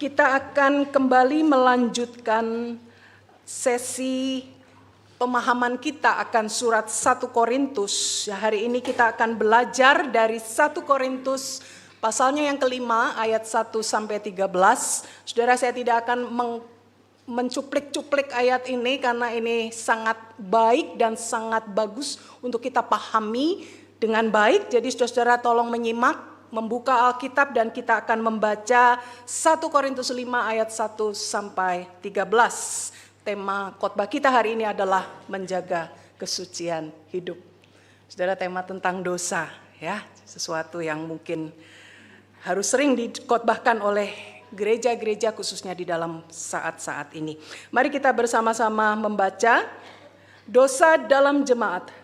Kita akan kembali melanjutkan sesi pemahaman kita akan surat 1 Korintus. Hari ini kita akan belajar dari 1 Korintus pasalnya yang kelima ayat 1 sampai 13. Saudara, saya tidak akan mencuplik-cuplik ayat ini karena ini sangat baik dan sangat bagus untuk kita pahami dengan baik. Jadi saudara tolong menyimak, membuka Alkitab, dan kita akan membaca 1 Korintus 5 ayat 1 sampai 13. Tema khotbah kita hari ini adalah menjaga kesucian hidup. Saudara, tema tentang dosa, ya, sesuatu yang mungkin harus sering dikhotbahkan oleh gereja-gereja khususnya di dalam saat-saat ini. Mari kita bersama-sama membaca. Dosa dalam jemaat.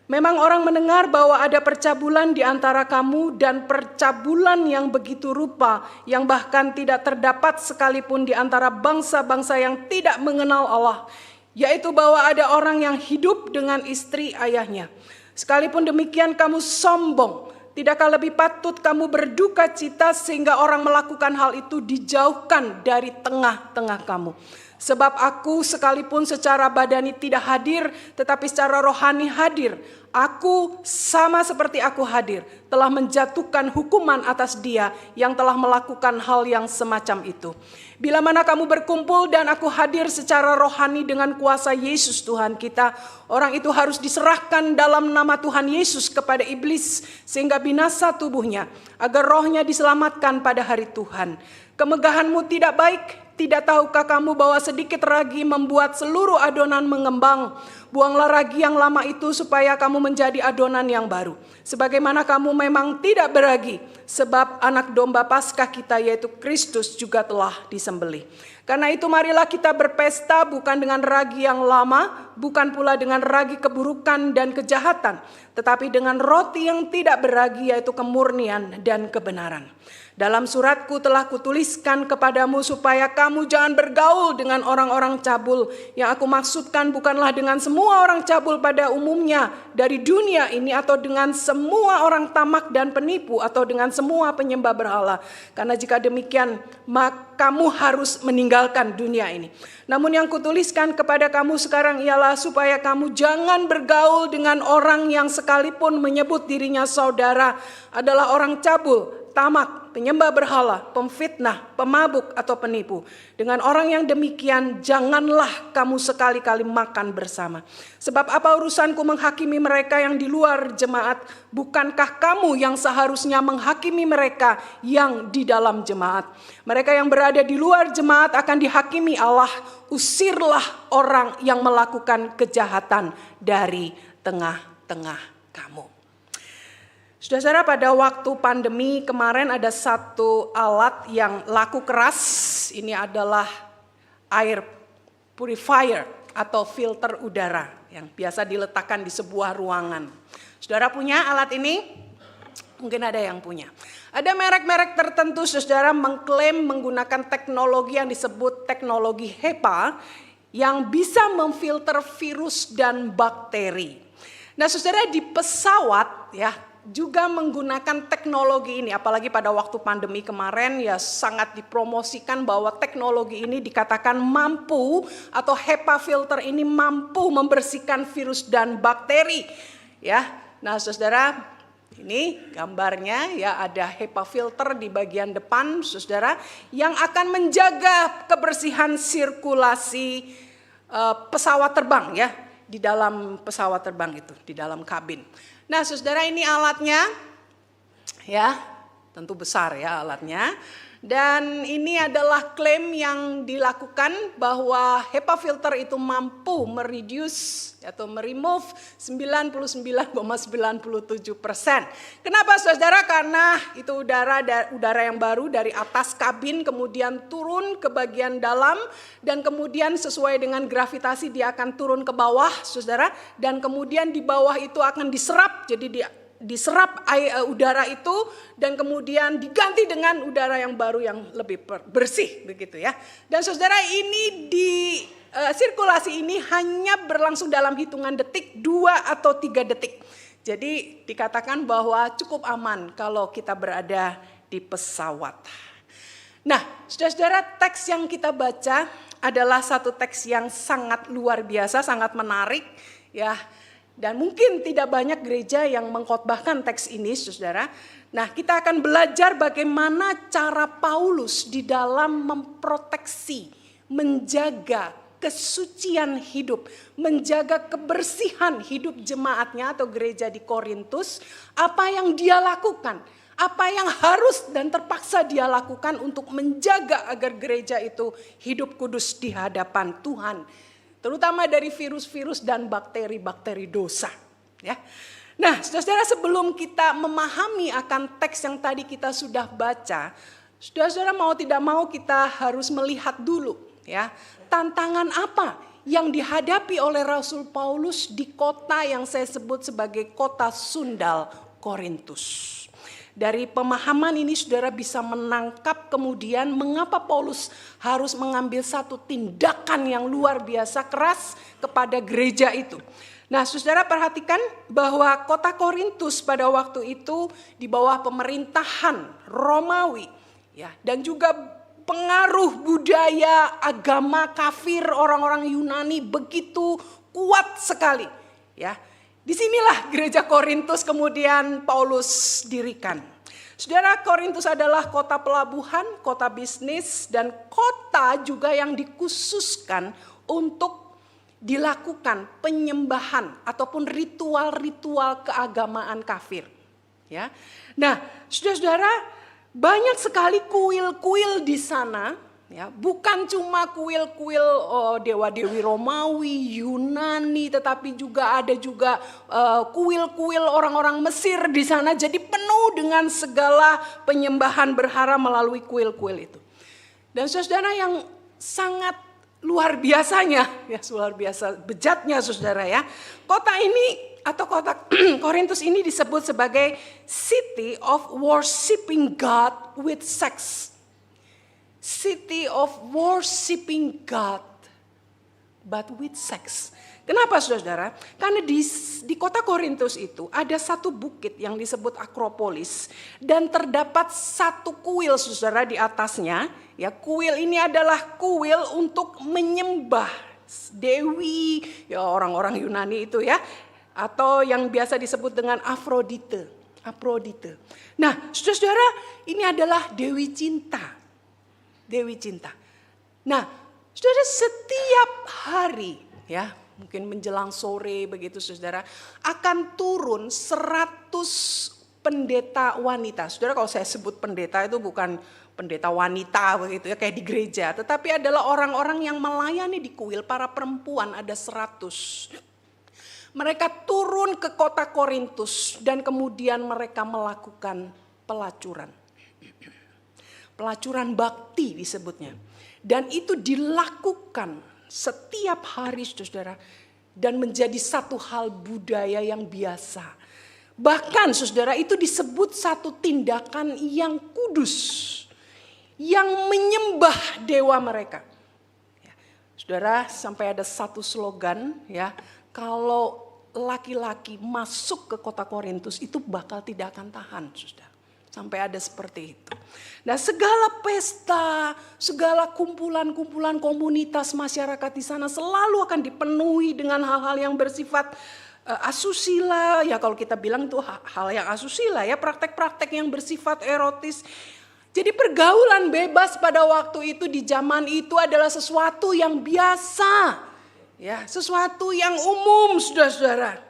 Memang orang mendengar bahwa ada percabulan di antara kamu, dan percabulan yang begitu rupa yang bahkan tidak terdapat sekalipun di antara bangsa-bangsa yang tidak mengenal Allah, yaitu bahwa ada orang yang hidup dengan istri ayahnya. Sekalipun demikian kamu sombong. Tidakkah lebih patut kamu berduka cita sehingga orang melakukan hal itu dijauhkan dari tengah-tengah kamu? Sebab aku sekalipun secara badani tidak hadir, tetapi secara rohani hadir. Aku sama seperti aku hadir, telah menjatuhkan hukuman atas dia yang telah melakukan hal yang semacam itu. Bila mana kamu berkumpul dan aku hadir secara rohani dengan kuasa Yesus Tuhan kita, orang itu harus diserahkan dalam nama Tuhan Yesus kepada iblis sehingga binasa tubuhnya, agar rohnya diselamatkan pada hari Tuhan. Kemegahanmu tidak baik. Tidak tahukah kamu bahwa sedikit ragi membuat seluruh adonan mengembang? Buanglah ragi yang lama itu supaya kamu menjadi adonan yang baru. Sebagaimana kamu memang tidak beragi, sebab anak domba Paskah kita yaitu Kristus juga telah disembelih. Karena itu marilah kita berpesta bukan dengan ragi yang lama, bukan pula dengan ragi keburukan dan kejahatan, tetapi dengan roti yang tidak beragi yaitu kemurnian dan kebenaran. Dalam suratku telah kutuliskan kepadamu supaya kamu jangan bergaul dengan orang-orang cabul. Yang aku maksudkan bukanlah dengan semua orang cabul pada umumnya dari dunia ini, atau dengan semua orang tamak dan penipu, atau dengan semua penyembah berhala. Karena jika demikian, maka kamu harus meninggalkan dunia ini. Namun yang kutuliskan kepada kamu sekarang ialah supaya kamu jangan bergaul dengan orang yang sekalipun menyebut dirinya saudara adalah orang cabul, tamak, penyembah berhala, pemfitnah, pemabuk, atau penipu. Dengan orang yang demikian janganlah kamu sekali-kali makan bersama. Sebab apa urusanku menghakimi mereka yang di luar jemaat? Bukankah kamu yang seharusnya menghakimi mereka yang di dalam jemaat? Mereka yang berada di luar jemaat akan dihakimi Allah. Usirlah orang yang melakukan kejahatan dari tengah-tengah kamu. Saudara, pada waktu pandemi kemarin ada satu alat yang laku keras. Ini adalah air purifier atau filter udara yang biasa diletakkan di sebuah ruangan. Saudara punya alat ini? Mungkin ada yang punya. Ada merek-merek tertentu, saudara, mengklaim menggunakan teknologi yang disebut teknologi HEPA yang bisa memfilter virus dan bakteri. Nah, saudara, di pesawat ya juga menggunakan teknologi ini, apalagi pada waktu pandemi kemarin ya sangat dipromosikan bahwa teknologi ini dikatakan mampu, atau HEPA filter ini mampu membersihkan virus dan bakteri. Ya, nah saudara, ini gambarnya ya, ada HEPA filter di bagian depan, saudara, yang akan menjaga kebersihan sirkulasi pesawat terbang ya, di dalam pesawat terbang itu, di dalam kabin. Nah saudara, ini alatnya ya, tentu besar ya alatnya. Dan ini adalah klaim yang dilakukan bahwa HEPA filter itu mampu mereduce atau meremove 99,97%. Kenapa saudara? Karena itu udara yang baru dari atas kabin kemudian turun ke bagian dalam, dan kemudian sesuai dengan gravitasi dia akan turun ke bawah, saudara, dan kemudian di bawah itu akan diserap, jadi diserap udara itu dan kemudian diganti dengan udara yang baru yang lebih bersih begitu ya. Dan saudara, ini sirkulasi ini hanya berlangsung dalam hitungan detik, 2 atau 3 detik. Jadi dikatakan bahwa cukup aman kalau kita berada di pesawat. Nah, saudara-saudara, teks yang kita baca adalah satu teks yang sangat luar biasa, sangat menarik, ya. Dan mungkin tidak banyak gereja yang mengkhotbahkan teks ini, saudara. Nah, kita akan belajar bagaimana cara Paulus di dalam memproteksi, menjaga kesucian hidup, menjaga kebersihan hidup jemaatnya atau gereja di Korintus, apa yang dia lakukan, apa yang harus dan terpaksa dia lakukan untuk menjaga agar gereja itu hidup kudus di hadapan Tuhan, terutama dari virus-virus dan bakteri-bakteri dosa, ya. Nah, saudara-saudara, sebelum kita memahami akan teks yang tadi kita sudah baca, saudara-saudara mau tidak mau kita harus melihat dulu, ya, tantangan apa yang dihadapi oleh Rasul Paulus di kota yang saya sebut sebagai kota sundal Korintus. Dari pemahaman ini saudara bisa menangkap kemudian mengapa Paulus harus mengambil satu tindakan yang luar biasa keras kepada gereja itu. Nah, saudara perhatikan bahwa kota Korintus pada waktu itu di bawah pemerintahan Romawi, ya, dan juga pengaruh budaya agama kafir orang-orang Yunani begitu kuat sekali, ya. Disinilah gereja Korintus kemudian Paulus dirikan. Saudara, Korintus adalah kota pelabuhan, kota bisnis, dan kota juga yang dikhususkan untuk dilakukan penyembahan ataupun ritual-ritual keagamaan kafir. Ya, nah, saudara-saudara, banyak sekali kuil-kuil di sana. Ya, bukan cuma kuil-kuil dewa-dewi Romawi, Yunani, tetapi juga ada kuil-kuil orang-orang Mesir di sana. Jadi penuh dengan segala penyembahan berhala melalui kuil-kuil itu. Dan saudara yang sangat luar biasanya, ya luar biasa bejatnya saudara ya. Kota ini atau kota Korintus ini disebut sebagai city of worshiping God with sex. City of worshiping God, but with sex. Kenapa saudara? Karena di kota Korintus itu ada satu bukit yang disebut Akropolis. Dan terdapat satu kuil saudara di atasnya. Ya, kuil ini adalah kuil untuk menyembah dewi, ya orang-orang Yunani itu ya. Atau yang biasa disebut dengan Afrodite. Nah saudara, ini adalah dewi cinta. Dewi cinta. Nah, saudara, setiap hari ya, mungkin menjelang sore begitu saudara, akan turun 100 pendeta wanita. Saudara, kalau saya sebut pendeta itu bukan pendeta wanita begitu ya kayak di gereja, tetapi adalah orang-orang yang melayani di kuil, para perempuan ada 100. Mereka turun ke kota Korintus dan kemudian mereka melakukan pelacuran. Pelacuran bakti disebutnya. Dan itu dilakukan setiap hari saudara. Dan menjadi satu hal budaya yang biasa. Bahkan saudara itu disebut satu tindakan yang kudus. Yang menyembah dewa mereka. Ya, saudara, sampai ada satu slogan ya. Kalau laki-laki masuk ke kota Korintus itu bakal tidak akan tahan saudara. Sampai ada seperti itu. Nah, segala pesta, segala kumpulan-kumpulan komunitas masyarakat di sana selalu akan dipenuhi dengan hal-hal yang bersifat asusila. Ya kalau kita bilang itu hal yang asusila ya, praktek-praktek yang bersifat erotis. Jadi pergaulan bebas pada waktu itu di zaman itu adalah sesuatu yang biasa. Ya, sesuatu yang umum saudara-saudara.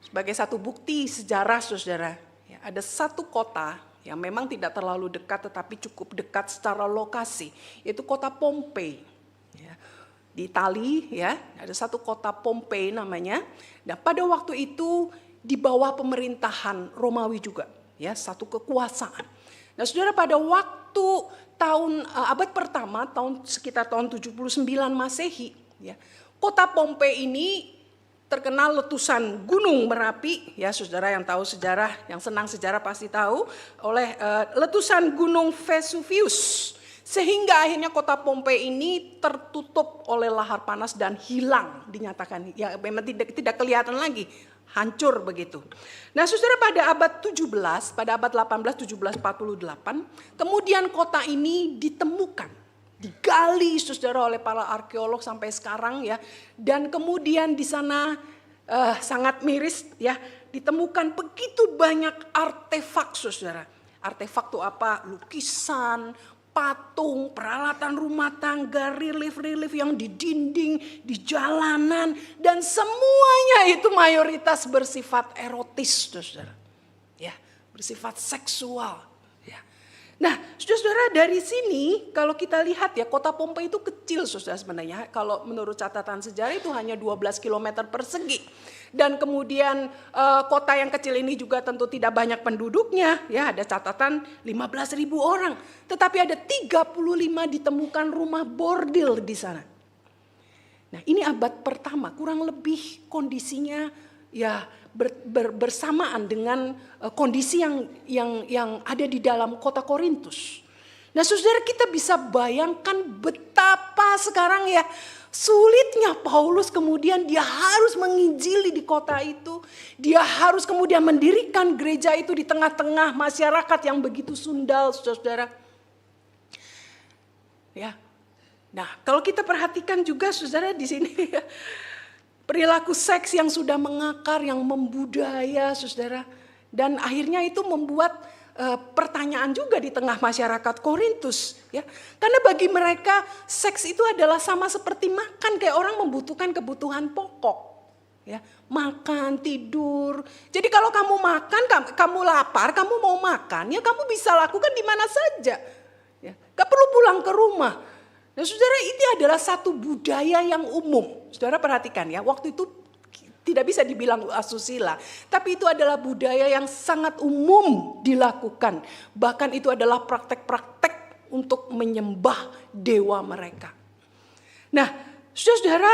Sebagai satu bukti sejarah saudara, ya, ada satu kota yang memang tidak terlalu dekat tetapi cukup dekat secara lokasi, yaitu kota Pompei. Ya, di Itali ya, ada satu kota Pompei namanya. Dan pada waktu itu di bawah pemerintahan Romawi juga, ya, satu kekuasaan. Nah, saudara, pada waktu abad pertama, sekitar tahun 79 Masehi, ya, kota Pompei ini terkenal letusan Gunung Merapi, ya saudara yang tahu sejarah, yang senang sejarah pasti tahu, oleh letusan Gunung Vesuvius. Sehingga akhirnya kota Pompei ini tertutup oleh lahar panas dan hilang, dinyatakan. Ya memang tidak kelihatan lagi, hancur begitu. Nah, saudara, pada abad 17, pada abad 18, 1748, kemudian kota ini ditemukan, digali saudara oleh para arkeolog sampai sekarang ya. Dan kemudian di sana sangat miris ya, ditemukan begitu banyak artefak saudara. Artefak itu apa? Lukisan, patung, peralatan rumah tangga, relief-relief yang di dinding, di jalanan, dan semuanya itu mayoritas bersifat erotis, saudara. Ya, bersifat seksual. Ya. Nah, saudara, dari sini kalau kita lihat ya, kota Pompei itu kecil, saudara, sebenarnya. Kalau menurut catatan sejarah itu hanya 12 km persegi. Dan kemudian kota yang kecil ini juga tentu tidak banyak penduduknya, ya ada catatan 15.000 orang. Tetapi ada 35 ditemukan rumah bordil di sana. Nah, ini abad pertama, kurang lebih kondisinya ya bersamaan dengan kondisi yang ada di dalam kota Korintus. Nah, saudara, kita bisa bayangkan betapa sekarang ya sulitnya Paulus, kemudian dia harus menginjili di kota itu. Dia harus kemudian mendirikan gereja itu di tengah-tengah masyarakat yang begitu sundal, saudara. Ya. Nah, kalau kita perhatikan juga saudara di sini perilaku seks yang sudah mengakar, yang membudaya, saudara. Dan akhirnya itu membuat pertanyaan juga di tengah masyarakat Korintus, ya. Karena bagi mereka seks itu adalah sama seperti makan, kayak orang membutuhkan kebutuhan pokok, ya. Makan, tidur. Jadi kalau kamu makan, kamu lapar, kamu mau makan, ya kamu bisa lakukan di mana saja, ya. Gak perlu pulang ke rumah. Nah, saudara, ini adalah satu budaya yang umum. Saudara perhatikan ya, waktu itu tidak bisa dibilang asusila, tapi itu adalah budaya yang sangat umum dilakukan. Bahkan itu adalah praktek-praktek untuk menyembah dewa mereka. Nah, saudara,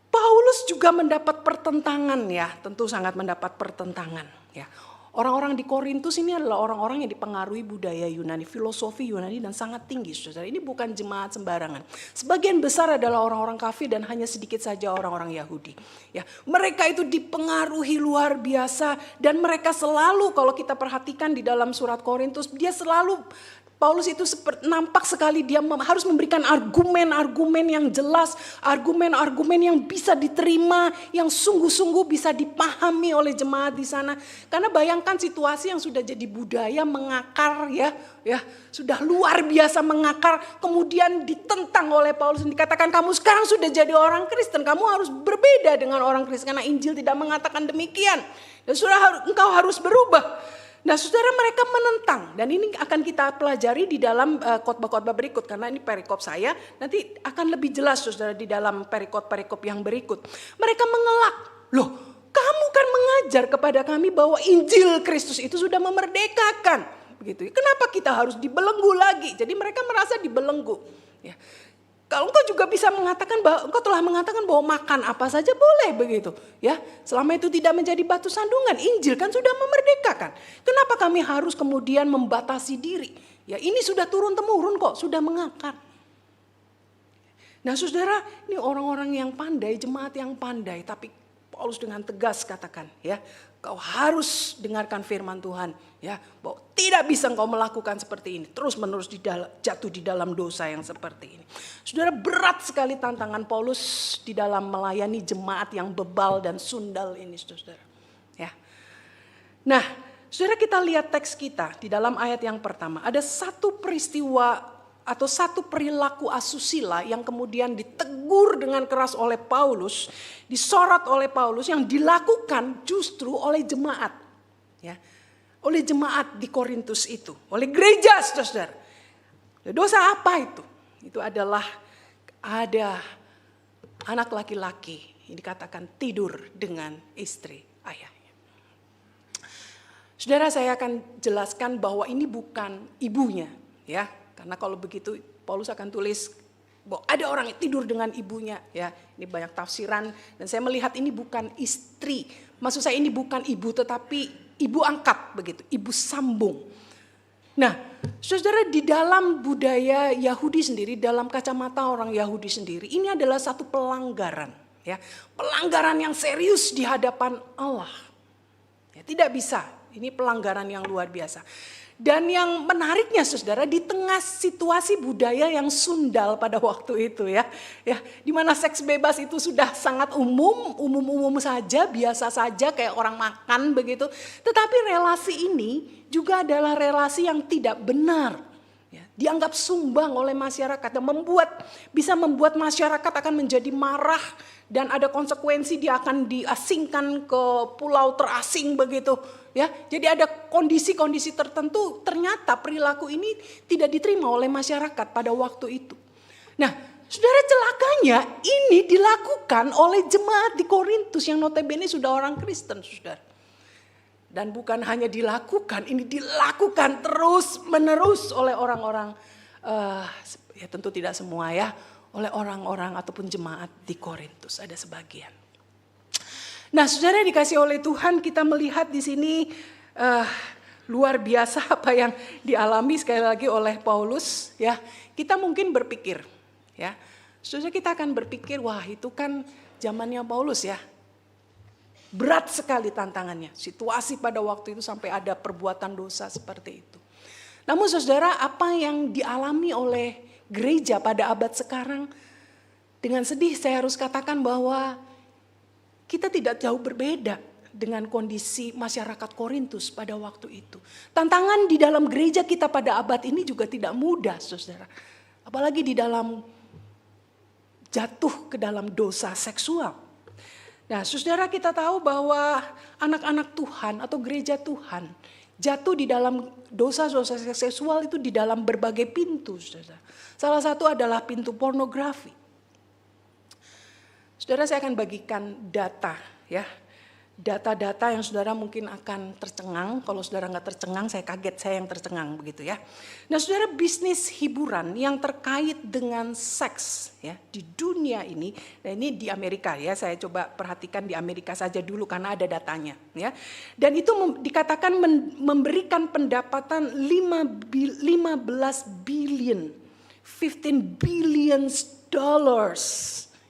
Paulus juga mendapat pertentangan ya, tentu sangat mendapat pertentangan ya. Orang-orang di Korintus ini adalah orang-orang yang dipengaruhi budaya Yunani, filosofi Yunani dan sangat tinggi, saudara. Ini bukan jemaat sembarangan. Sebagian besar adalah orang-orang kafir dan hanya sedikit saja orang-orang Yahudi. Ya, mereka itu dipengaruhi luar biasa dan mereka selalu, kalau kita perhatikan di dalam surat Korintus, dia selalu Paulus itu nampak sekali dia harus memberikan argumen-argumen yang jelas, argumen-argumen yang bisa diterima, yang sungguh-sungguh bisa dipahami oleh jemaat di sana. Karena bayangkan situasi yang sudah jadi budaya mengakar ya, sudah luar biasa mengakar, kemudian ditentang oleh Paulus dan dikatakan kamu sekarang sudah jadi orang Kristen, kamu harus berbeda dengan orang Kristen karena Injil tidak mengatakan demikian. Dan engkau harus berubah. Nah, saudara, mereka menentang dan ini akan kita pelajari di dalam khotbah-khotbah berikut karena ini perikop saya nanti akan lebih jelas saudara di dalam perikop-perikop yang berikut. Mereka mengelak, loh kamu kan mengajar kepada kami bahwa Injil Kristus itu sudah memerdekakan, begitu. Kenapa kita harus dibelenggu lagi? Jadi mereka merasa dibelenggu. Ya. Kalau engkau juga bisa mengatakan bahwa engkau telah mengatakan bahwa makan apa saja boleh begitu, ya. Selama itu tidak menjadi batu sandungan, Injil kan sudah memerdekakan. Kenapa kami harus kemudian membatasi diri? Ya, ini sudah turun temurun kok, sudah mengakar. Nah, saudara, ini orang-orang yang pandai, jemaat yang pandai, tapi Paulus dengan tegas katakan, ya, kau harus dengarkan firman Tuhan, ya, bahwa tidak bisa engkau melakukan seperti ini, terus-menerus jatuh di dalam dosa yang seperti ini. Saudara, berat sekali tantangan Paulus di dalam melayani jemaat yang bebal dan sundal ini, saudara. Ya. Nah, saudara, kita lihat teks kita di dalam ayat yang pertama, ada satu peristiwa atau satu perilaku asusila yang kemudian ditegur dengan keras oleh Paulus, disorot oleh Paulus yang dilakukan justru oleh jemaat, ya, oleh jemaat di Korintus itu, oleh gereja, saudara. Dosa apa itu? Itu adalah ada anak laki-laki yang dikatakan tidur dengan istri ayahnya. Saudara, saya akan jelaskan bahwa ini bukan ibunya, ya. Karena kalau begitu Paulus akan tulis bahwa ada orang yang tidur dengan ibunya, ya. Ini banyak tafsiran dan saya melihat ini bukan istri. Maksud saya ini bukan ibu tetapi ibu angkat begitu, ibu sambung. Nah, saudara, di dalam budaya Yahudi sendiri, dalam kacamata orang Yahudi sendiri, ini adalah satu pelanggaran. Ya, pelanggaran yang serius di hadapan Allah. Ya, tidak bisa. Ini pelanggaran yang luar biasa. Dan yang menariknya saudara, di tengah situasi budaya yang sundal pada waktu itu ya, di mana seks bebas itu sudah sangat umum saja, biasa saja kayak orang makan begitu. Tetapi relasi ini juga adalah relasi yang tidak benar. Ya, dianggap sumbang oleh masyarakat dan bisa membuat masyarakat akan menjadi marah dan ada konsekuensi dia akan diasingkan ke pulau terasing begitu. Ya, jadi ada kondisi-kondisi tertentu ternyata perilaku ini tidak diterima oleh masyarakat pada waktu itu. Nah, saudara, celakanya ini dilakukan oleh jemaat di Korintus yang notabene sudah orang Kristen, saudara. Dan bukan hanya dilakukan, ini dilakukan terus menerus oleh orang-orang, ya tentu tidak semua ya, oleh orang-orang ataupun jemaat di Korintus, ada sebagian. Nah, saudara dikasih oleh Tuhan, kita melihat di sini luar biasa apa yang dialami sekali lagi oleh Paulus. Ya, kita mungkin berpikir, ya, saudara, kita akan berpikir, wah itu kan zamannya Paulus ya, berat sekali tantangannya. Situasi pada waktu itu sampai ada perbuatan dosa seperti itu. Namun saudara, apa yang dialami oleh gereja pada abad sekarang, dengan sedih saya harus katakan bahwa kita tidak jauh berbeda dengan kondisi masyarakat Korintus pada waktu itu. Tantangan di dalam gereja kita pada abad ini juga tidak mudah, saudara. Apalagi di dalam jatuh ke dalam dosa seksual. Nah, saudara, kita tahu bahwa anak-anak Tuhan atau gereja Tuhan jatuh di dalam dosa-dosa seksual itu di dalam berbagai pintu, saudara. Salah satu adalah pintu pornografi. Saudara, saya akan bagikan data ya. Data-data yang saudara mungkin akan tercengang. Kalau saudara nggak tercengang, saya kaget saya yang tercengang begitu ya. Nah, saudara, bisnis hiburan yang terkait dengan seks ya di dunia ini, nah ini di Amerika ya, saya coba perhatikan di Amerika saja dulu karena ada datanya ya. Dan itu dikatakan memberikan pendapatan 15 billion dollars.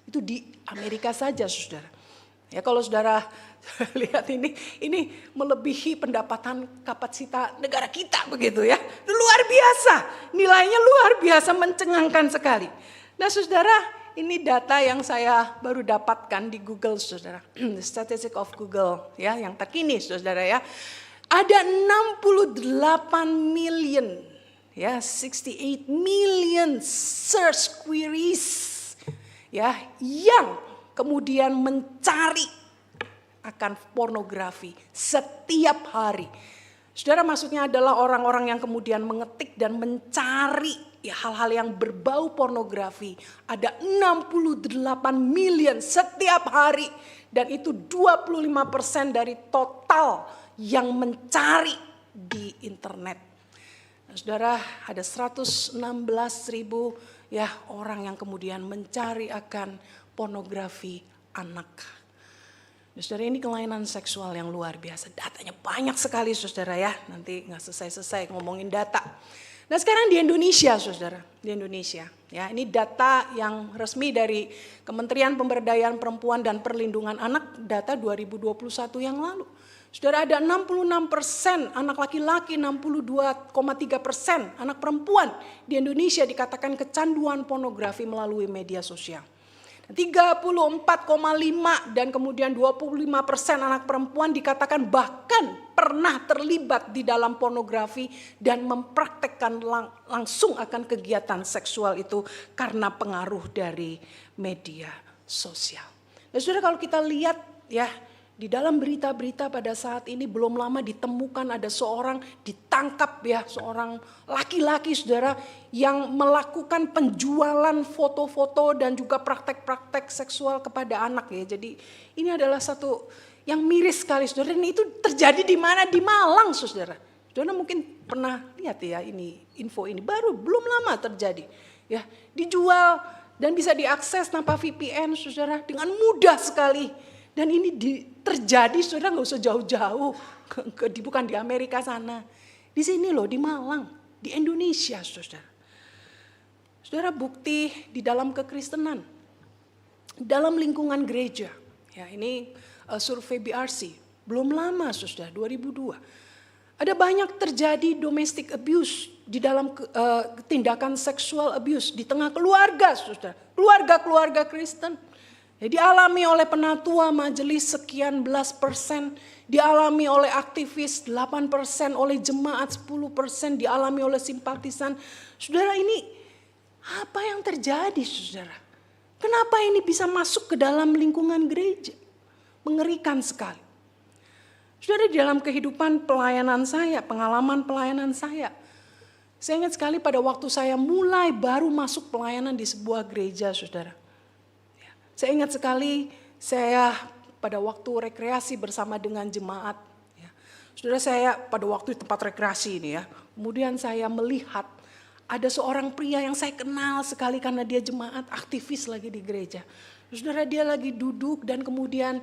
Itu di Amerika saja, saudara. Ya, kalau saudara lihat ini melebihi pendapatan kapasitas negara kita begitu ya. Luar biasa, nilainya luar biasa, mencengangkan sekali. Nah, saudara, ini data yang saya baru dapatkan di Google, saudara. Statistic of Google ya, yang terkini, saudara ya. Ada 68 million ya, 68 million search queries ya, yang kemudian mencari akan pornografi setiap hari. Saudara, maksudnya adalah orang-orang yang kemudian mengetik dan mencari ya hal-hal yang berbau pornografi. Ada 68 million setiap hari, dan itu 25% dari total yang mencari di internet. Nah, saudara, ada 116.000 ya orang yang kemudian mencari akan pornografi anak. Nah, saudara, ini kelainan seksual yang luar biasa. Datanya banyak sekali, saudara ya. Nanti nggak selesai ngomongin data. Nah, sekarang di Indonesia, saudara, di Indonesia ya, ini data yang resmi dari Kementerian Pemberdayaan Perempuan dan Perlindungan Anak, data 2021 yang lalu. Saudara, ada 66% anak laki-laki, 62,3% anak perempuan di Indonesia dikatakan kecanduan pornografi melalui media sosial. 34,5 dan kemudian 25% anak perempuan dikatakan bahkan pernah terlibat di dalam pornografi dan mempraktekkan langsung akan kegiatan seksual itu karena pengaruh dari media sosial. Nah, saudara, kalau kita lihat ya, di dalam berita-berita pada saat ini belum lama ditemukan ada seorang ditangkap ya, seorang laki-laki, saudara, yang melakukan penjualan foto-foto dan juga praktek-praktek seksual kepada anak ya. Jadi ini adalah satu yang miris sekali, saudara. Ini itu terjadi di mana? Di Malang, saudara. Saudara mungkin pernah lihat ya, ini info ini baru belum lama terjadi ya. Dijual dan bisa diakses tanpa VPN, saudara, dengan mudah sekali. Dan ini terjadi, saudara, nggak usah jauh-jauh, bukan di Amerika sana. Di sini loh, di Malang, di Indonesia, saudara. Saudara, bukti di dalam kekristenan. dalam lingkungan gereja. Ya, ini survei BRC, belum lama saudara, 2002. Ada banyak terjadi domestic abuse di dalam tindakan seksual abuse di tengah keluarga saudara. Keluarga Kristen. Ya, dialami oleh penatua majelis sekian belas persen, dialami oleh aktivis 8%, oleh jemaat 10%, dialami oleh simpatisan. Saudara, ini apa yang terjadi saudara? Kenapa ini bisa masuk ke dalam lingkungan gereja? Mengerikan sekali. Saudara, di dalam kehidupan pelayanan saya, pengalaman pelayanan saya ingat sekali pada waktu saya mulai baru masuk pelayanan di sebuah gereja saudara. Saya ingat sekali saya pada waktu rekreasi bersama dengan jemaat. Ya. Saudara, saya pada waktu di tempat rekreasi ini ya. Kemudian saya melihat ada seorang pria yang saya kenal sekali karena dia jemaat aktivis lagi di gereja. Saudara, dia lagi duduk dan kemudian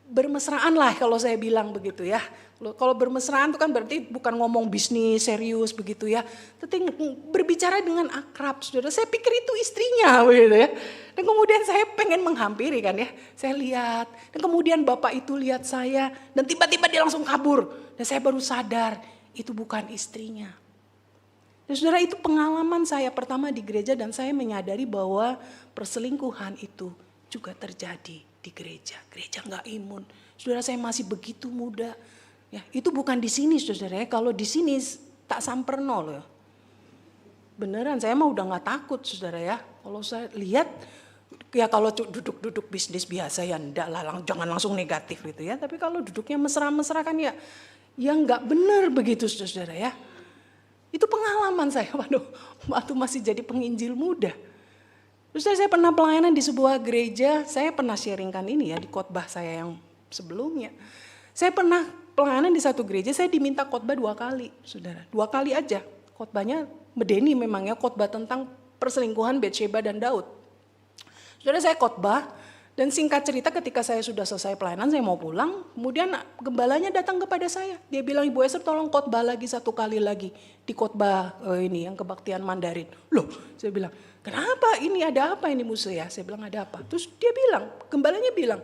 bermesraan lah kalau saya bilang begitu ya. Kalau bermesraan itu kan berarti bukan ngomong bisnis serius begitu ya. Tapi berbicara dengan akrab saudara. Saya pikir itu istrinya begitu ya. Dan kemudian saya pengen menghampiri kan ya. Saya lihat dan kemudian bapak itu lihat saya. Dan tiba-tiba dia langsung kabur. Dan saya baru sadar itu bukan istrinya. Dan saudara, itu pengalaman saya pertama di gereja. Dan saya menyadari bahwa perselingkuhan itu juga terjadi di gereja. Gereja gak imun. Saudara, saya masih begitu muda. Ya, itu bukan di sini saudara ya. Kalau di sini tak samperno loh. Beneran, saya mah udah gak takut saudara ya. Kalau saya lihat, ya kalau duduk-duduk bisnis biasa ya enggak lah, jangan langsung negatif gitu ya. Tapi kalau duduknya mesra-mesra kan ya gak bener begitu saudara ya. Itu pengalaman saya waktu masih jadi penginjil muda. Terus saya pernah pelayanan di sebuah gereja, saya pernah sharingkan ini ya di khotbah saya yang sebelumnya. Saya pernah pelayanan di satu gereja, saya diminta khotbah 2 kali, saudara. 2 kali aja, khotbahnya medeni memang ya, khotbah tentang perselingkuhan Batsheba dan Daud. Saudara, saya khotbah dan singkat cerita ketika saya sudah selesai pelayanan, saya mau pulang, kemudian gembalanya datang kepada saya. Dia bilang, Ibu Esther tolong khotbah lagi 1 kali lagi di khotbah ini yang kebaktian Mandarin. Loh, saya bilang, kenapa ini ada apa ini musuh ya? Saya bilang ada apa? Terus dia bilang, gembalanya bilang,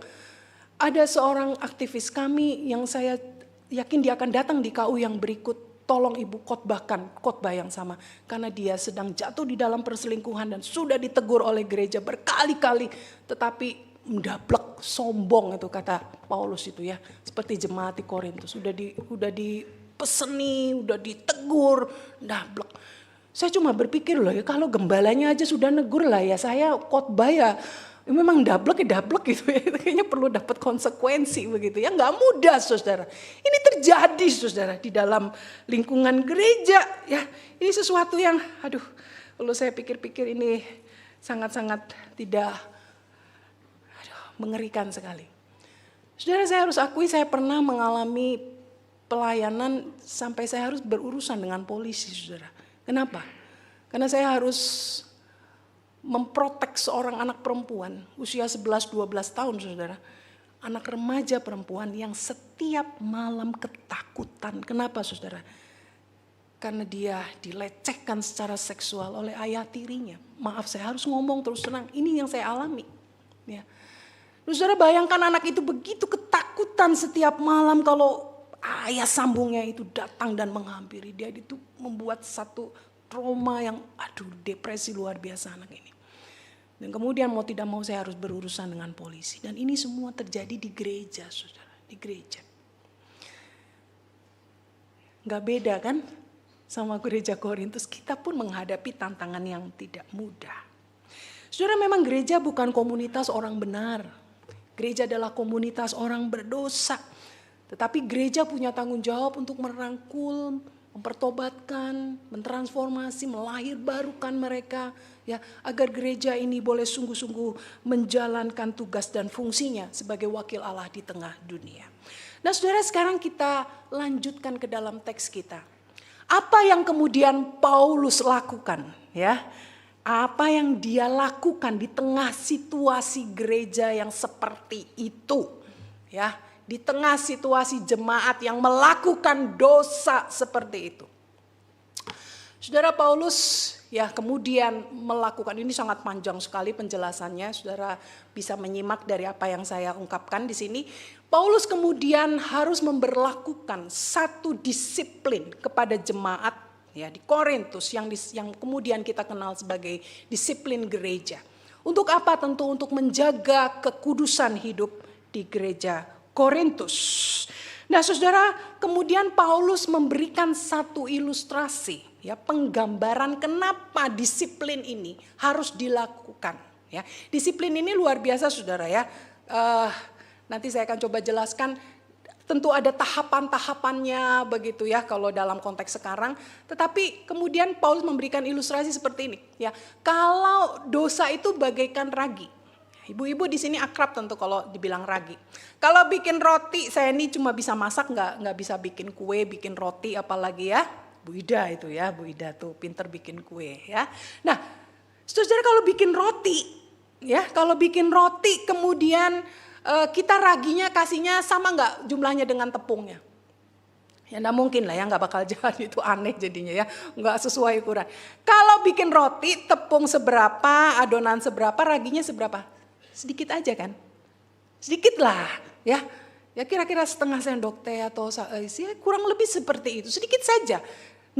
ada seorang aktivis kami yang saya yakin dia akan datang di KU yang berikut. Tolong ibu khotbahkan khotbah yang sama. Karena dia sedang jatuh di dalam perselingkuhan dan sudah ditegur oleh gereja berkali-kali. Tetapi mendablek, sombong itu kata Paulus itu ya. Seperti jemaat di Korintus. Udah dipeseni, udah ditegur, dablek. Saya cuma berpikir loh ya, kalau gembalanya aja sudah negur lah ya, saya khotbah ya memang dablek gitu ya. Kayaknya perlu dapat konsekuensi begitu ya. Gak mudah saudara. Ini terjadi saudara di dalam lingkungan gereja ya. Ini sesuatu yang kalau saya pikir-pikir ini sangat-sangat tidak mengerikan sekali. Saudara, saya harus akui saya pernah mengalami pelayanan sampai saya harus berurusan dengan polisi saudara. Kenapa? Karena saya harus memprotek seorang anak perempuan usia 11-12 tahun saudara. Anak remaja perempuan yang setiap malam ketakutan. Kenapa saudara? Karena dia dilecehkan secara seksual oleh ayah tirinya. Maaf, saya harus ngomong terus terang. Ini yang saya alami. Ya. Saudara, bayangkan anak itu begitu ketakutan setiap malam kalau ayah sambungnya itu datang dan menghampiri dia. Itu membuat satu trauma yang depresi luar biasa anak ini. Dan kemudian mau tidak mau saya harus berurusan dengan polisi. Dan ini semua terjadi di gereja saudara. Di gereja. Gak beda kan sama gereja Korintus. Kita pun menghadapi tantangan yang tidak mudah. Saudara, memang gereja bukan komunitas orang benar. Gereja adalah komunitas orang berdosa. Tetapi gereja punya tanggung jawab untuk merangkul, mempertobatkan, mentransformasi, melahirbarukan mereka. Ya, agar gereja ini boleh sungguh-sungguh menjalankan tugas dan fungsinya sebagai wakil Allah di tengah dunia. Nah saudara, sekarang kita lanjutkan ke dalam teks kita. Apa yang kemudian Paulus lakukan? Ya, apa yang dia lakukan di tengah situasi gereja yang seperti itu? Ya, di tengah situasi jemaat yang melakukan dosa seperti itu. Saudara, Paulus ya kemudian melakukan, ini sangat panjang sekali penjelasannya, saudara bisa menyimak dari apa yang saya ungkapkan di sini. Paulus kemudian harus memberlakukan satu disiplin kepada jemaat ya di Korintus yang kemudian kita kenal sebagai disiplin gereja. Untuk apa? Tentu untuk menjaga kekudusan hidup di gereja Korintus. Nah, saudara, kemudian Paulus memberikan satu ilustrasi, ya, penggambaran kenapa disiplin ini harus dilakukan. Ya, disiplin ini luar biasa, saudara ya. Nanti saya akan coba jelaskan. Tentu ada tahapan-tahapannya begitu ya kalau dalam konteks sekarang. Tetapi kemudian Paulus memberikan ilustrasi seperti ini. Ya, kalau dosa itu bagaikan ragi. Ibu-ibu di sini akrab tentu kalau dibilang ragi. Kalau bikin roti, saya ini cuma bisa masak, nggak bisa bikin kue, bikin roti, apalagi ya Bu Ida itu ya, Bu Ida tuh pinter bikin kue ya. Nah, saudara kalau bikin roti, ya kalau bikin roti kemudian kita raginya kasihnya sama nggak jumlahnya dengan tepungnya? Ya enggak mungkin lah ya, nggak bakal jadi, itu aneh jadinya ya, nggak sesuai ukuran. Kalau bikin roti, tepung seberapa, adonan seberapa, raginya seberapa? Sedikit aja kan, sedikit lah ya kira-kira setengah sendok teh atau ya, kurang lebih seperti itu, sedikit saja.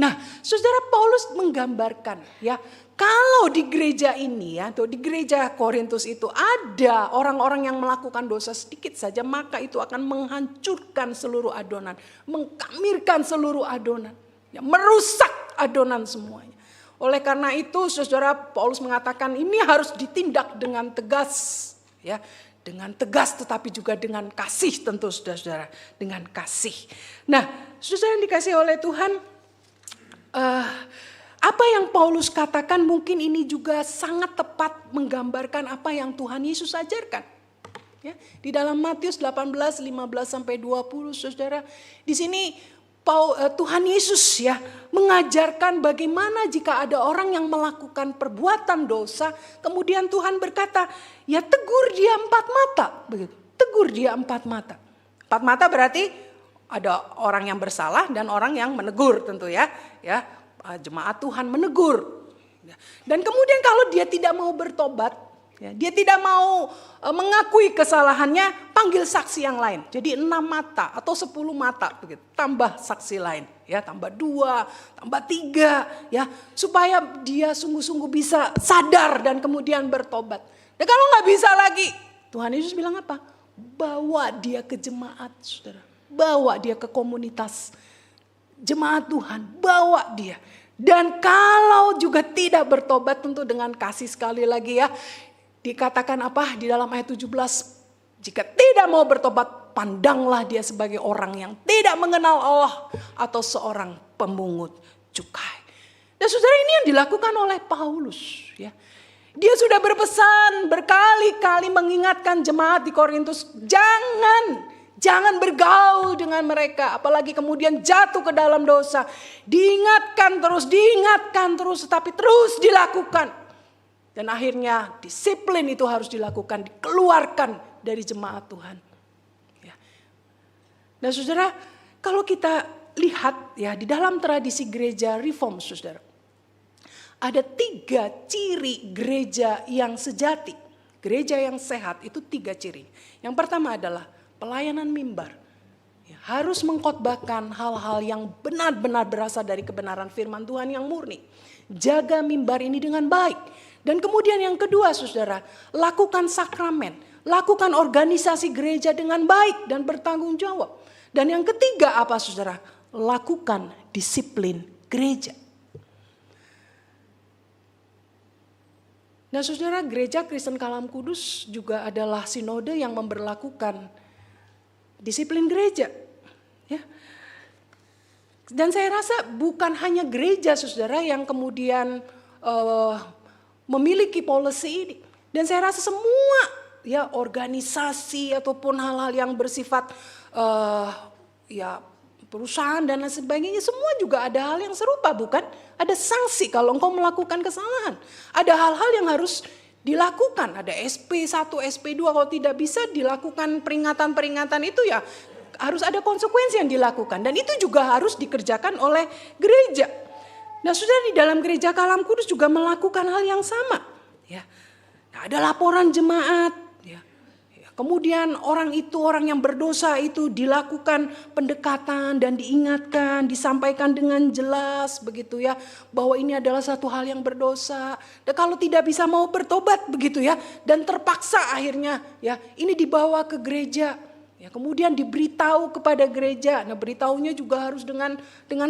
Nah, saudara, Paulus menggambarkan ya kalau di gereja ini ya, atau di gereja Korintus itu ada orang-orang yang melakukan dosa sedikit saja, maka itu akan menghancurkan seluruh adonan, mengkamirkan seluruh adonan, ya, merusak adonan semuanya. Oleh karena itu, saudara, Paulus mengatakan ini harus ditindak dengan tegas, ya, dengan tegas tetapi juga dengan kasih tentu, saudara-saudara, dengan kasih. Nah, saudara yang dikasihi oleh Tuhan, apa yang Paulus katakan mungkin ini juga sangat tepat menggambarkan apa yang Tuhan Yesus ajarkan. Ya, di dalam Matius 18, 15 sampai 20, saudara, di sini Tuhan Yesus ya mengajarkan bagaimana jika ada orang yang melakukan perbuatan dosa, kemudian Tuhan berkata, ya tegur dia 4 mata, begitu. Tegur dia 4 mata. 4 mata berarti ada orang yang bersalah dan orang yang menegur tentu ya. Ya, jemaat Tuhan menegur. Dan kemudian kalau dia tidak mau bertobat, ya, dia tidak mau mengakui kesalahannya, panggil saksi yang lain. Jadi 6 mata atau 10 mata begitu. Tambah saksi lain, ya, tambah 2, tambah 3, ya, supaya dia sungguh-sungguh bisa sadar dan kemudian bertobat. Dan kalau nggak bisa lagi, Tuhan Yesus bilang apa? Bawa dia ke jemaat, saudara. Bawa dia ke komunitas jemaat Tuhan, bawa dia. Dan kalau juga tidak bertobat, tentu dengan kasih sekali lagi ya, dikatakan apa di dalam ayat 17, jika tidak mau bertobat, pandanglah dia sebagai orang yang tidak mengenal Allah atau seorang pemungut cukai. Dan saudara, ini yang dilakukan oleh Paulus ya. Dia sudah berpesan berkali-kali mengingatkan jemaat di Korintus, jangan bergaul dengan mereka, apalagi kemudian jatuh ke dalam dosa. Diingatkan terus, tetapi terus dilakukan. Dan akhirnya disiplin itu harus dilakukan, dikeluarkan dari jemaat Tuhan. Ya. Nah, saudara, kalau kita lihat ya di dalam tradisi gereja reform, saudara, ada 3 ciri gereja yang sejati, gereja yang sehat itu 3 ciri. Yang pertama adalah pelayanan mimbar. Ya, harus mengkhotbahkan hal-hal yang benar-benar berasal dari kebenaran firman Tuhan yang murni. Jaga mimbar ini dengan baik. Dan kemudian yang kedua, saudara, lakukan sakramen, lakukan organisasi gereja dengan baik dan bertanggung jawab. Dan yang ketiga apa, saudara? Lakukan disiplin gereja. Nah, saudara, gereja Kristen Kalam Kudus juga adalah sinode yang memberlakukan disiplin gereja. Ya. Dan saya rasa bukan hanya gereja, saudara, yang kemudian memiliki policy ini. Dan saya rasa semua ya organisasi ataupun hal-hal yang bersifat ya perusahaan dan lain sebagainya, semua juga ada hal yang serupa, bukan? Ada sanksi kalau engkau melakukan kesalahan. Ada hal-hal yang harus dilakukan, ada SP1, SP2, kalau tidak bisa dilakukan peringatan-peringatan itu ya harus ada konsekuensi yang dilakukan. Dan itu juga harus dikerjakan oleh gereja. Nah, saudara, di dalam gereja Kalam Kudus juga melakukan hal yang sama. Ya, nah, ada laporan jemaat. Ya. Kemudian orang yang berdosa itu dilakukan pendekatan dan diingatkan, disampaikan dengan jelas begitu ya, bahwa ini adalah satu hal yang berdosa. Dan kalau tidak bisa mau bertobat begitu ya, dan terpaksa akhirnya ya ini dibawa ke gereja. Ya, kemudian diberitahu kepada gereja. Nah, beritahunya juga harus dengan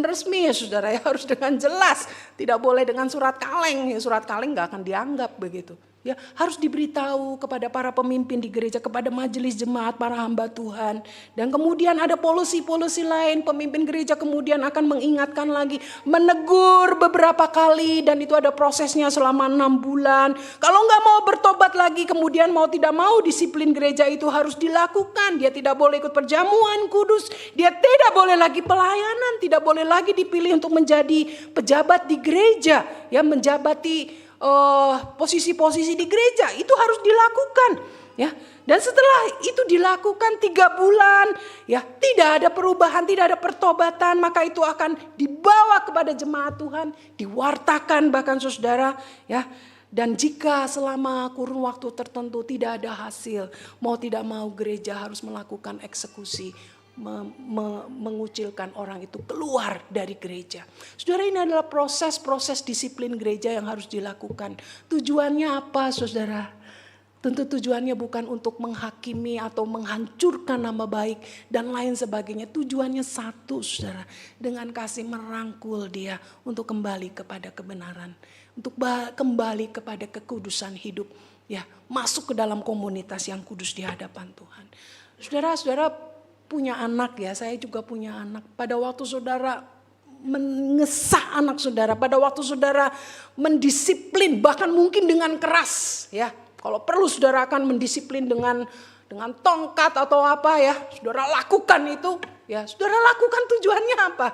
resmi ya saudara ya, harus dengan jelas. Tidak boleh dengan surat kaleng. Ya, surat kaleng nggak akan dianggap begitu. Ya, harus diberitahu kepada para pemimpin di gereja, kepada majelis jemaat, para hamba Tuhan. Dan kemudian ada polisi lain, pemimpin gereja kemudian akan mengingatkan lagi, menegur beberapa kali, dan itu ada prosesnya selama 6 bulan. Kalau nggak mau bertobat lagi, kemudian mau tidak mau disiplin gereja itu harus dilakukan. Dia tidak boleh ikut perjamuan kudus, dia tidak boleh lagi pelayanan, tidak boleh lagi dipilih untuk menjadi pejabat di gereja, ya, menjabati posisi-posisi di gereja. Itu harus dilakukan ya. Dan setelah itu dilakukan 3 bulan ya, tidak ada perubahan, tidak ada pertobatan, maka itu akan dibawa kepada jemaat Tuhan, diwartakan bahkan saudara ya. Dan jika selama kurun waktu tertentu tidak ada hasil, mau tidak mau gereja harus melakukan eksekusi, mengucilkan orang itu keluar dari gereja. Saudara, ini adalah proses disiplin gereja yang harus dilakukan. Tujuannya apa saudara? Tentu tujuannya bukan untuk menghakimi atau menghancurkan nama baik dan lain sebagainya. Tujuannya satu saudara, dengan kasih merangkul dia untuk kembali kepada kebenaran. Untuk kembali kepada kekudusan hidup. Ya, masuk ke dalam komunitas yang kudus di hadapan Tuhan. Saudara punya anak ya, saya juga punya anak. Pada waktu saudara mengesah anak saudara, pada waktu saudara mendisiplin bahkan mungkin dengan keras ya. Kalau perlu saudara akan mendisiplin dengan tongkat atau apa ya, saudara lakukan itu ya. Saudara lakukan tujuannya apa?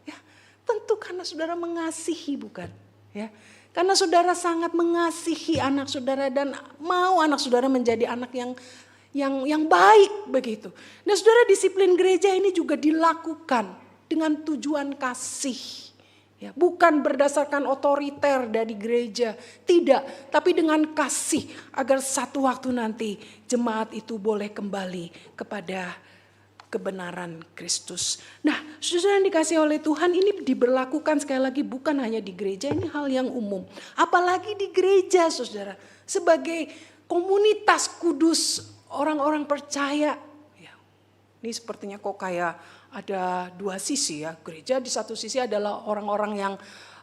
Ya, tentu karena saudara mengasihi bukan? Ya. Karena saudara sangat mengasihi anak saudara dan mau anak saudara menjadi anak yang baik begitu. Nah, saudara, disiplin gereja ini juga dilakukan dengan tujuan kasih. Ya, bukan berdasarkan otoriter dari gereja, tidak, tapi dengan kasih agar satu waktu nanti jemaat itu boleh kembali kepada kebenaran Kristus. Nah, saudara yang dikasihi oleh Tuhan, ini diberlakukan sekali lagi bukan hanya di gereja, ini hal yang umum. Apalagi di gereja saudara, sebagai komunitas kudus, orang-orang percaya. Ya, ini sepertinya kok kayak ada dua sisi ya. Gereja di satu sisi adalah orang-orang yang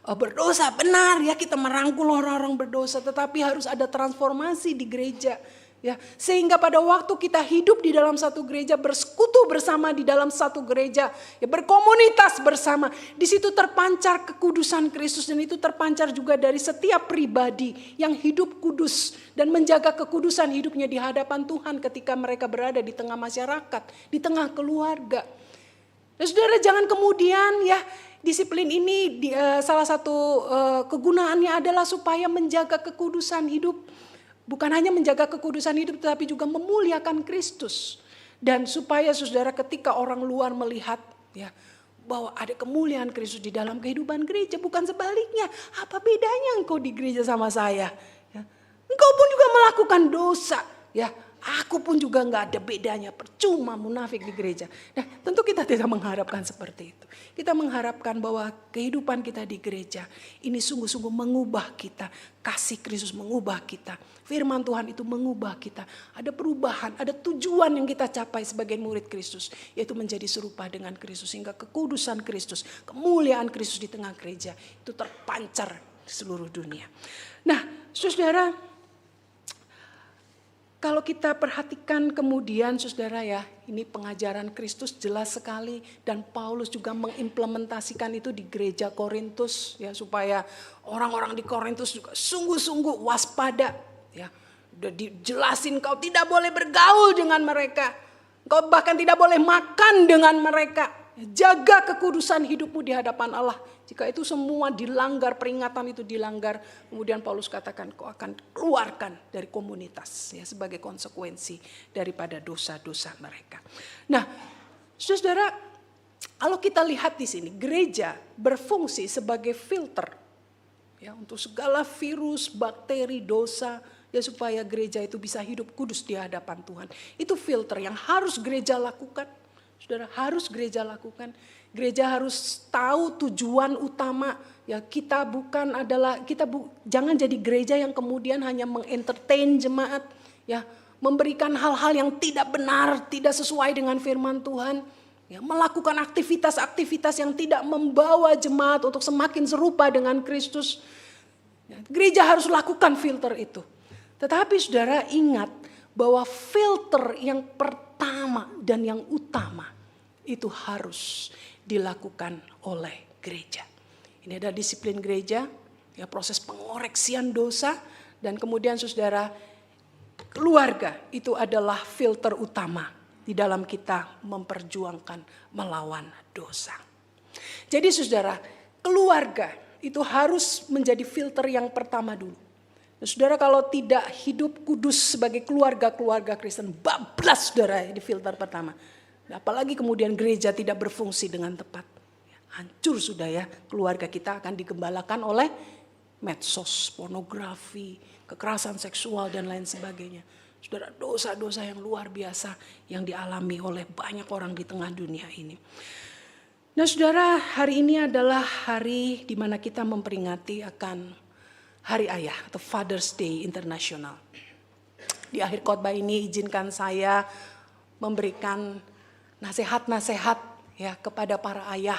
berdosa, benar ya, kita merangkul orang-orang berdosa, tetapi harus ada transformasi di gereja. Ya, sehingga pada waktu kita hidup di dalam satu gereja, bersekutu bersama di dalam satu gereja, ya, berkomunitas bersama, di situ terpancar kekudusan Kristus dan itu terpancar juga dari setiap pribadi yang hidup kudus dan menjaga kekudusan hidupnya di hadapan Tuhan ketika mereka berada di tengah masyarakat, di tengah keluarga. Dan saudara, jangan kemudian ya, disiplin ini salah satu kegunaannya adalah supaya menjaga kekudusan hidup. Bukan hanya menjaga kekudusan hidup, tetapi juga memuliakan Kristus. Dan supaya saudara ketika orang luar melihat ya, bahwa ada kemuliaan Kristus di dalam kehidupan gereja. Bukan sebaliknya, apa bedanya engkau di gereja sama saya? Ya. Engkau pun juga melakukan dosa. Ya, aku pun juga gak ada bedanya, percuma munafik di gereja. Nah, tentu kita tidak mengharapkan seperti itu. Kita mengharapkan bahwa kehidupan kita di gereja ini sungguh-sungguh mengubah kita. Kasih Kristus mengubah kita. Firman Tuhan itu mengubah kita. Ada perubahan, ada tujuan yang kita capai sebagai murid Kristus. Yaitu menjadi serupa dengan Kristus. Sehingga kekudusan Kristus, kemuliaan Kristus di tengah gereja itu terpancar di seluruh dunia. Nah, saudara, kalau kita perhatikan kemudian saudara ya, ini pengajaran Kristus jelas sekali dan Paulus juga mengimplementasikan itu di gereja Korintus ya, supaya orang-orang di Korintus juga sungguh-sungguh waspada ya. Udah dijelasin kau tidak boleh bergaul dengan mereka. Kau bahkan tidak boleh makan dengan mereka. Jaga kekudusan hidupmu di hadapan Allah. Jika itu semua dilanggar, peringatan itu dilanggar, kemudian Paulus katakan kau akan keluarkan dari komunitas ya, sebagai konsekuensi daripada dosa-dosa mereka. Nah, saudara, Kalau kita lihat di sini, gereja berfungsi sebagai filter ya untuk segala virus, bakteri, dosa, ya supaya gereja itu bisa hidup kudus di hadapan Tuhan. Itu filter yang harus gereja lakukan. Saudara, harus gereja lakukan. Gereja harus tahu tujuan utama. Ya, jangan jadi gereja yang kemudian hanya mengentertain jemaat, ya, memberikan hal-hal yang tidak benar, tidak sesuai dengan firman Tuhan. Ya, melakukan aktivitas-aktivitas yang tidak membawa jemaat untuk semakin serupa dengan Kristus. Ya, gereja harus lakukan filter itu. Tetapi saudara ingat bahwa filter yang pertama dan yang utama itu harus dilakukan oleh gereja. Ini ada disiplin gereja, ya, proses pengoreksian dosa, dan kemudian saudara, keluarga itu adalah filter utama di dalam kita memperjuangkan melawan dosa. Jadi saudara, keluarga itu harus menjadi filter yang pertama dulu. Saudara, kalau tidak hidup kudus sebagai keluarga Kristen, bablas saudara di filter pertama. Apalagi kemudian gereja tidak berfungsi dengan tepat. Hancur sudah ya, keluarga kita akan digembalakan oleh medsos, pornografi, kekerasan seksual dan lain sebagainya. Saudara, dosa-dosa yang luar biasa yang dialami oleh banyak orang di tengah dunia ini. Nah saudara, hari ini adalah hari di mana kita memperingati akan Hari Ayah atau Father's Day International. Di akhir khotbah ini izinkan saya memberikan nasihat-nasihat ya kepada para ayah.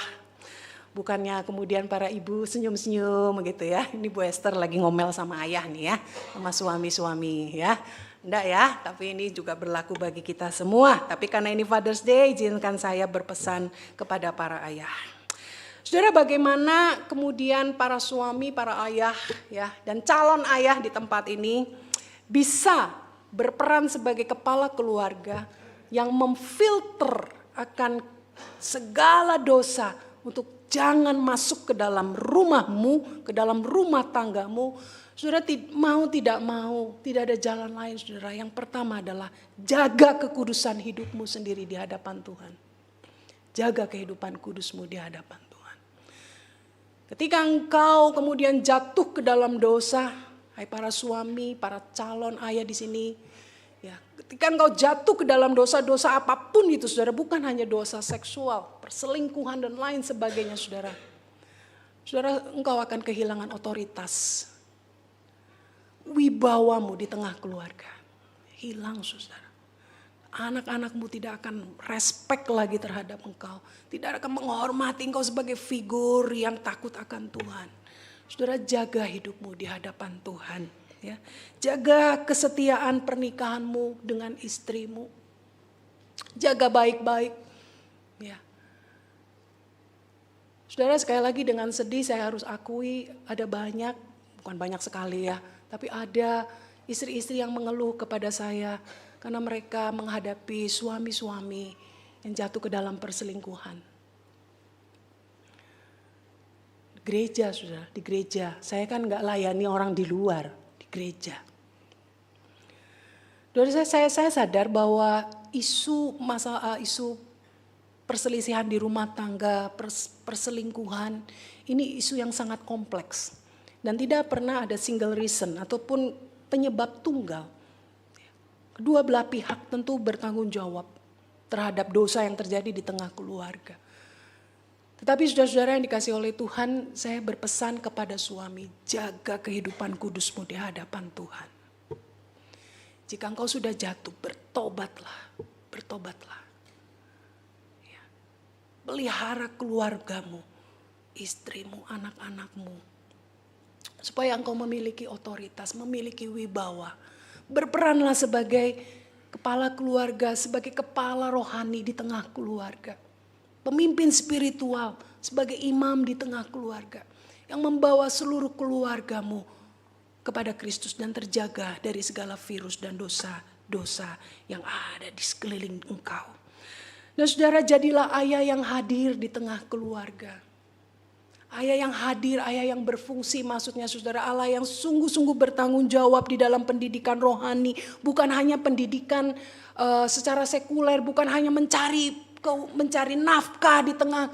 Bukannya kemudian para ibu senyum-senyum gitu ya. Ini Bu Esther lagi ngomel sama ayah nih ya, sama suami-suami ya. Enggak ya, tapi ini juga berlaku bagi kita semua. Tapi karena ini Father's Day, izinkan saya berpesan kepada para ayah. Saudara, bagaimana kemudian para suami, para ayah ya, dan calon ayah di tempat ini bisa berperan sebagai kepala keluarga yang memfilter akan segala dosa untuk jangan masuk ke dalam rumahmu, ke dalam rumah tanggamu. Saudara, mau tidak mau, tidak ada jalan lain saudara. Yang pertama adalah jaga kekudusan hidupmu sendiri di hadapan Tuhan. Jaga kehidupan kudusmu di hadapan Tuhan. Ketika engkau kemudian jatuh ke dalam dosa, hai para suami, para calon ayah di sini, ya, ketika engkau jatuh ke dalam dosa-dosa apapun itu saudara, bukan hanya dosa seksual, perselingkuhan dan lain sebagainya saudara. Saudara, engkau akan kehilangan otoritas. Wibawamu di tengah keluarga hilang saudara. Anak-anakmu tidak akan respect lagi terhadap engkau. Tidak akan menghormati engkau sebagai figur yang takut akan Tuhan. Saudara, jaga hidupmu di hadapan Tuhan. Ya. Jaga kesetiaan pernikahanmu dengan istrimu. Jaga baik-baik. Ya. Saudara, sekali lagi dengan sedih saya harus akui ada banyak, bukan banyak sekali ya, tapi ada istri-istri yang mengeluh kepada saya karena mereka menghadapi suami-suami yang jatuh ke dalam perselingkuhan. Gereja saudara, di gereja. Saya kan gak layani orang di luar, di gereja. Dari saya sadar bahwa isu perselisihan di rumah tangga, perselingkuhan, ini isu yang sangat kompleks. Dan tidak pernah ada single reason ataupun penyebab tunggal. Kedua belah pihak tentu bertanggung jawab terhadap dosa yang terjadi di tengah keluarga. Tetapi saudara-saudara yang dikasihi oleh Tuhan, saya berpesan kepada suami, jaga kehidupan kudusmu di hadapan Tuhan. Jika engkau sudah jatuh, bertobatlah, bertobatlah. Ya. Pelihara keluargamu, istrimu, anak-anakmu. Supaya engkau memiliki otoritas, memiliki wibawa. Berperanlah sebagai kepala keluarga, sebagai kepala rohani di tengah keluarga. Pemimpin spiritual, sebagai imam di tengah keluarga. Yang membawa seluruh keluargamu kepada Kristus dan terjaga dari segala virus dan dosa-dosa yang ada di sekeliling engkau. Dan saudara, jadilah ayah yang hadir di tengah keluarga. Ayah yang hadir, ayah yang berfungsi, maksudnya saudara, Allah yang sungguh-sungguh bertanggung jawab di dalam pendidikan rohani. Bukan hanya pendidikan secara sekuler, bukan hanya mencari mencari nafkah di tengah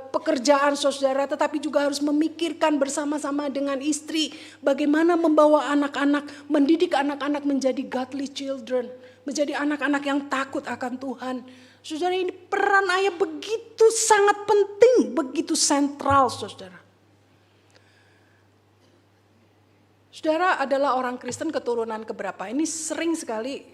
pekerjaan saudara, tetapi juga harus memikirkan bersama-sama dengan istri bagaimana membawa anak-anak, mendidik anak-anak menjadi godly children, menjadi anak-anak yang takut akan Tuhan. Saudara, ini peran ayah begitu sangat penting, begitu sentral saudara. Saudara adalah orang Kristen keturunan keberapa? Ini sering sekali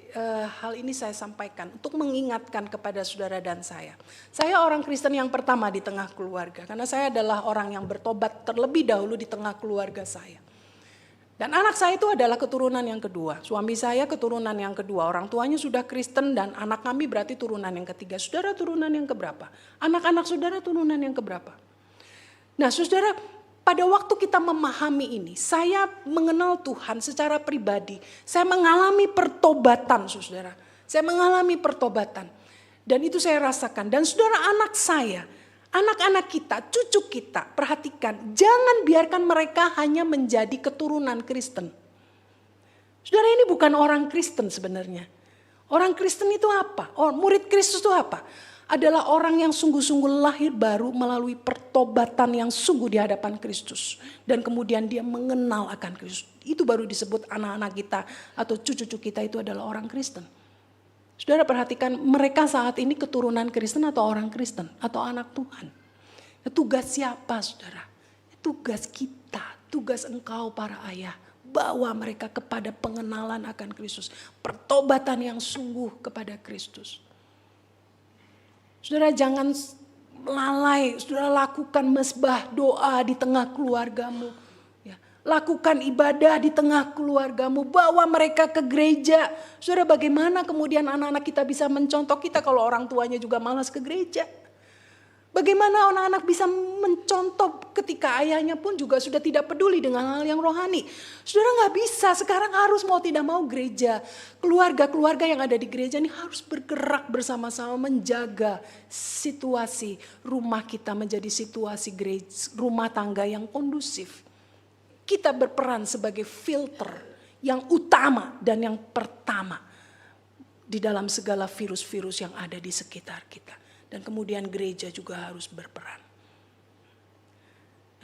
hal ini saya sampaikan untuk mengingatkan kepada saudara dan saya. Saya orang Kristen yang pertama di tengah keluarga, karena saya adalah orang yang bertobat terlebih dahulu di tengah keluarga saya. Dan anak saya itu adalah keturunan yang kedua. Suami saya keturunan yang kedua. Orang tuanya sudah Kristen dan anak kami berarti turunan yang ketiga. Saudara turunan yang keberapa? Anak-anak saudara turunan yang keberapa? Nah saudara, pada waktu kita memahami ini, saya mengenal Tuhan secara pribadi. Saya mengalami pertobatan, saudara. Saya mengalami pertobatan. Dan itu saya rasakan. Dan saudara, anak saya, anak-anak kita, cucu kita, perhatikan. Jangan biarkan mereka hanya menjadi keturunan Kristen. Saudara, ini bukan orang Kristen sebenarnya. Orang Kristen itu apa? Murid Kristus itu apa? Adalah orang yang sungguh-sungguh lahir baru melalui pertobatan yang sungguh di hadapan Kristus. Dan kemudian dia mengenal akan Kristus. Itu baru disebut anak-anak kita atau cucu-cucu kita itu adalah orang Kristen. Saudara perhatikan, mereka saat ini keturunan Kristen atau orang Kristen atau anak Tuhan. Tugas siapa saudara? Tugas kita, tugas engkau para ayah. Bawa mereka kepada pengenalan akan Kristus. Pertobatan yang sungguh kepada Kristus. Saudara jangan lalai, saudara lakukan mesbah doa di tengah keluargamu. Ya, lakukan ibadah di tengah keluargamu, bawa mereka ke gereja. Saudara bagaimana kemudian anak-anak kita bisa mencontoh kita kalau orang tuanya juga malas ke gereja? Bagaimana anak-anak bisa mencontoh ketika ayahnya pun juga sudah tidak peduli dengan hal yang rohani. Saudara gak bisa, sekarang harus mau tidak mau gereja. Keluarga-keluarga yang ada di gereja ini harus bergerak bersama-sama menjaga situasi rumah kita menjadi situasi gereja, rumah tangga yang kondusif. Kita berperan sebagai filter yang utama dan yang pertama di dalam segala virus-virus yang ada di sekitar kita. Dan kemudian gereja juga harus berperan.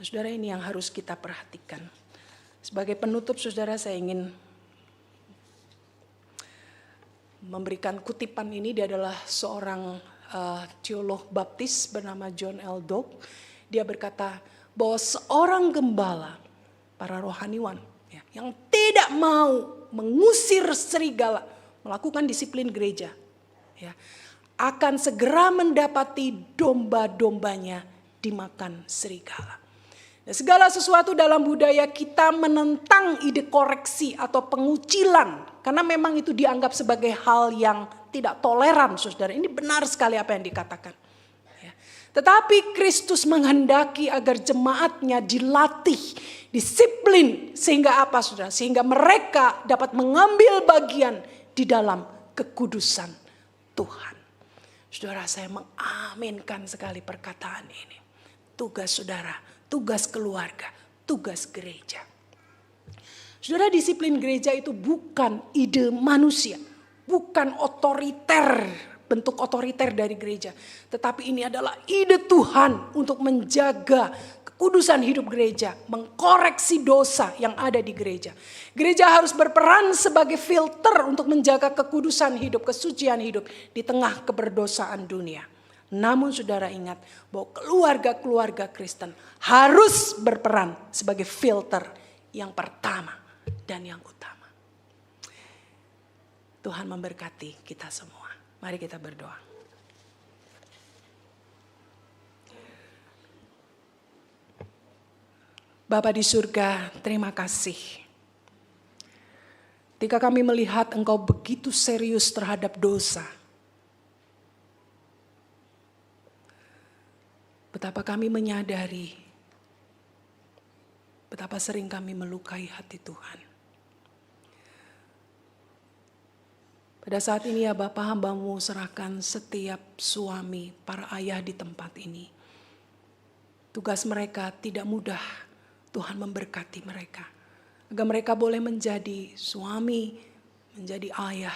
Nah, saudara ini yang harus kita perhatikan. Sebagai penutup saudara saya ingin memberikan kutipan ini. Dia adalah seorang teolog baptis bernama John L. Doak. Dia berkata bahwa seorang gembala, para rohaniwan ya, yang tidak mau mengusir serigala, melakukan disiplin gereja. Ya, akan segera mendapati domba-dombanya dimakan serigala. Nah, segala sesuatu dalam budaya kita menentang ide koreksi atau pengucilan. Karena memang itu dianggap sebagai hal yang tidak toleran, saudara. Ini benar sekali apa yang dikatakan. Ya. Tetapi Kristus menghendaki agar jemaatnya dilatih, disiplin. Sehingga apa saudara? Sehingga mereka dapat mengambil bagian di dalam kekudusan Tuhan. Saudara saya mengaminkan sekali perkataan ini. Tugas saudara, tugas keluarga, tugas gereja. Saudara disiplin gereja itu bukan ide manusia. Bukan otoriter, bentuk otoriter dari gereja. Tetapi ini adalah ide Tuhan untuk menjaga kekudusan hidup gereja, mengkoreksi dosa yang ada di gereja. Gereja harus berperan sebagai filter untuk menjaga kekudusan hidup, kesucian hidup di tengah keberdosaan dunia. Namun saudara ingat bahwa keluarga-keluarga Kristen harus berperan sebagai filter yang pertama dan yang utama. Tuhan memberkati kita semua. Mari kita berdoa. Bapa di surga, terima kasih. Ketika kami melihat Engkau begitu serius terhadap dosa. Betapa kami menyadari, betapa sering kami melukai hati Tuhan. Pada saat ini ya Bapa, hamba-Mu serahkan setiap suami, para ayah di tempat ini. Tugas mereka tidak mudah. Tuhan memberkati mereka. Agar mereka boleh menjadi suami, menjadi ayah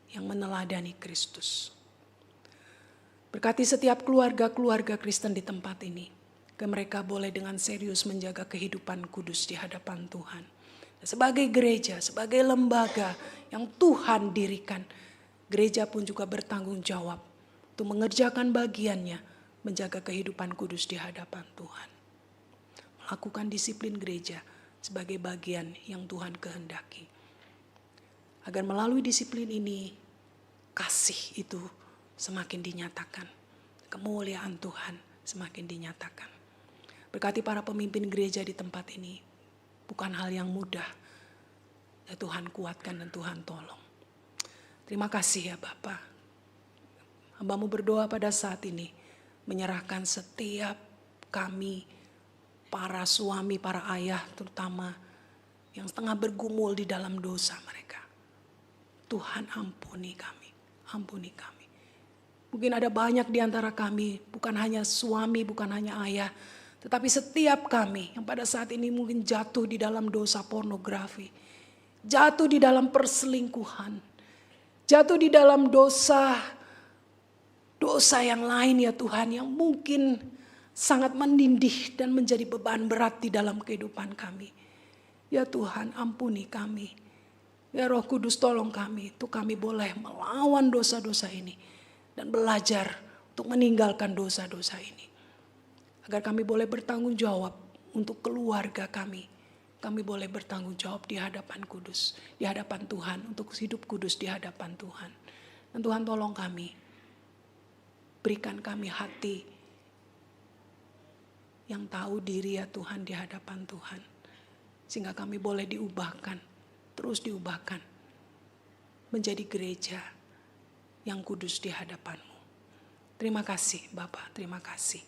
yang meneladani Kristus. Berkati setiap keluarga-keluarga Kristen di tempat ini. Mereka boleh dengan serius menjaga kehidupan kudus di hadapan Tuhan. Sebagai gereja, sebagai lembaga yang Tuhan dirikan, gereja pun juga bertanggung jawab untuk mengerjakan bagiannya, menjaga kehidupan kudus di hadapan Tuhan. Melakukan disiplin gereja sebagai bagian yang Tuhan kehendaki. Agar melalui disiplin ini, kasih itu semakin dinyatakan. Kemuliaan Tuhan semakin dinyatakan. Berkati para pemimpin gereja di tempat ini. Bukan hal yang mudah. Ya Tuhan kuatkan dan Tuhan tolong. Terima kasih ya Bapa. Hamba-Mu berdoa pada saat ini. Menyerahkan setiap kami, para suami, para ayah terutama. Yang tengah bergumul di dalam dosa mereka. Tuhan ampuni kami. Ampuni kami. Mungkin ada banyak di antara kami. Bukan hanya suami, bukan hanya ayah. Tetapi setiap kami yang pada saat ini mungkin jatuh di dalam dosa pornografi. Jatuh di dalam perselingkuhan. Jatuh di dalam dosa yang lain ya Tuhan. Yang mungkin sangat menindih dan menjadi beban berat di dalam kehidupan kami. Ya Tuhan ampuni kami. Ya Roh Kudus tolong kami. Untuk kami boleh melawan dosa-dosa ini. Dan belajar untuk meninggalkan dosa-dosa ini. Agar kami boleh bertanggung jawab untuk keluarga kami. Kami boleh bertanggung jawab di hadapan kudus. Di hadapan Tuhan. Untuk hidup kudus di hadapan Tuhan. Dan Tuhan tolong kami. Berikan kami hati. Yang tahu diri ya Tuhan di hadapan Tuhan. Sehingga kami boleh diubahkan. Terus diubahkan. Menjadi gereja yang kudus di hadapan-Mu. Terima kasih Bapa. Terima kasih.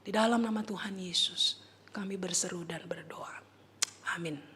Di dalam nama Tuhan Yesus kami berseru dan berdoa. Amin.